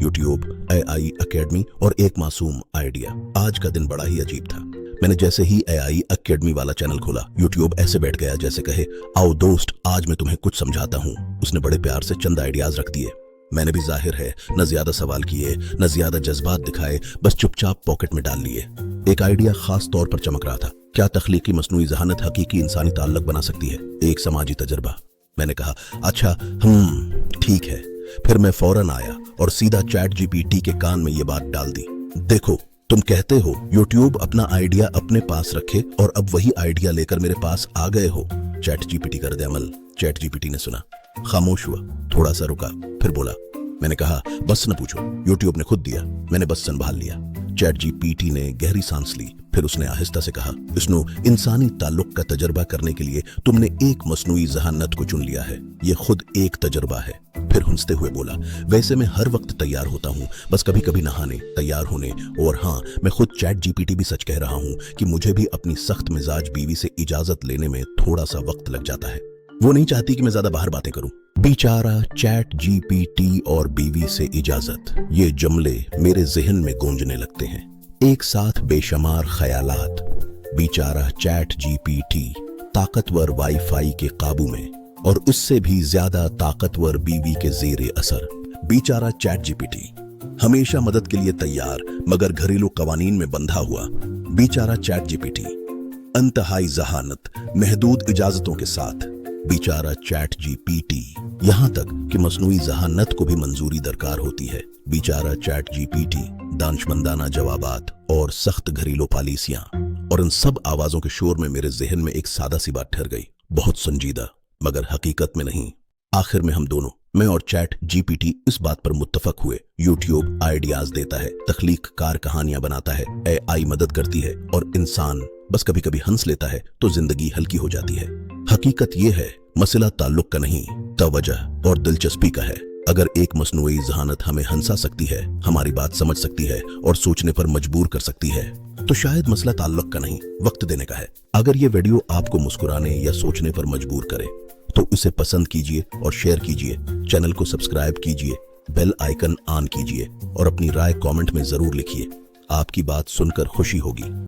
YouTube, AI academy और एक मासूम आइडिया। आज का दिन बड़ा ही अजीब था। मैंने जैसे ही AI एकेडमी वाला चैनल खोला, यूट्यूब ऐसे बैठ गया जैसे कहे, आओ दोस्त, आज मैं तुम्हें कुछ समझाता हूँ। उसने बड़े प्यार से चंद आइडियाज रख दिए। मैंने भी जाहिर है न ज्यादा सवाल किए न ज्यादा जज्बात दिखाए, बस चुपचाप पॉकेट में डाल लिए। एक आइडिया खास तौर पर चमक रहा था। क्या तख्लीकी मसनूई ज़हानत हकीकी इंसानी ताल्लुक बना सकती है? एक समाजी तजर्बा। मैंने कहा, अच्छा ठीक है। फिर मैं फौरन आया और सीधा चैट जीपीटी के कान में ये बात डाल दी। देखो, तुम कहते हो यूट्यूब अपना आइडिया अपने पास रखे और अब वही आइडिया लेकर मेरे पास आ गए हो। चैट जीपीटी कर दे अमल। चैट जीपीटी ने सुना, खामोश हुआ, थोड़ा सा रुका, फिर बोला। मैंने कहा, बस न पूछो, यूट्यूब ने खुद दिया, मैंने बस संभाल लिया। चैट जीपीटी ने गहरी सांस ली, फिर उसने आहिस्ता से कहा, इसनो इंसानी ताल्लुक का तजर्बा करने के लिए तुमने एक मसनूई ज़हानत को चुन लिया है। ये खुद एक तजर्बा है। फिर हंसते हुए बोला, वैसे मैं हर वक्त तैयार होता हूँ, बस कभी कभी नहाने, तैयार होने, और हाँ, मैं खुद चैट जीपीटी भी सच कह रहा हूँ कि मुझे भी अपनी सख्त मिजाज बीवी से इजाजत लेने में थोड़ा सा वक्त लग जाता है। वो नहीं चाहती कि मैं ज्यादा बाहर बातें करूं। बेचारा चैट जीपीटी और बीवी से इजाजत, ये जुमले मेरे जहन में गूंजने लगते हैं, एक साथ बेशुमार ख्यालात। बेचारा चैट जीपीटी ताकतवर वाईफाई के काबू में और उससे भी ज्यादा ताकतवर बीवी के जेरे असर। बेचारा चैट जीपीटी हमेशा मदद के लिए तैयार मगर घरेलू कवानीन में बंधा हुआ। बेचारा चैट जीपीटी अंतहाई जहानत महदूद इजाजतों के साथ। बेचारा चैट जीपीटी, यहाँ तक कि मसनूई जहानत को भी मंजूरी दरकार होती है। बेचारा चैट जीपीटी दानशमंदाना जवाबात और सख्त घरेलू पॉलिसियां। और इन सब आवाजों के शोर में मेरे जहन में एक सादा सी बात ठहर गई, बहुत संजीदा मगर हकीकत में नहीं। आखिर में हम दोनों, मैं और चैट जीपीटी, इस बात पर मुत्तफक हुए, यूट्यूब आइडियाज देता है, तख्लीक कार कहानियां बनाता है, AI मदद करती है और इंसान बस कभी कभी हंस लेता है तो जिंदगी हल्की हो जाती है। हकीकत ये है, मसला ताल्लुक का नहीं, तवज्जो और दिलचस्पी का है। अगर एक मसनूई ज़हानत हमें हंसा सकती है, हमारी बात समझ सकती है और सोचने पर मजबूर कर सकती है, तो शायद मसला ताल्लुक का नहीं, वक्त देने का है। अगर ये वीडियो आपको मुस्कुराने या सोचने पर मजबूर करे तो इसे पसंद कीजिए और शेयर कीजिए, चैनल को सब्सक्राइब कीजिए, बेल आइकन ऑन कीजिए और अपनी राय कमेंट में जरूर लिखिए। आपकी बात सुनकर खुशी होगी।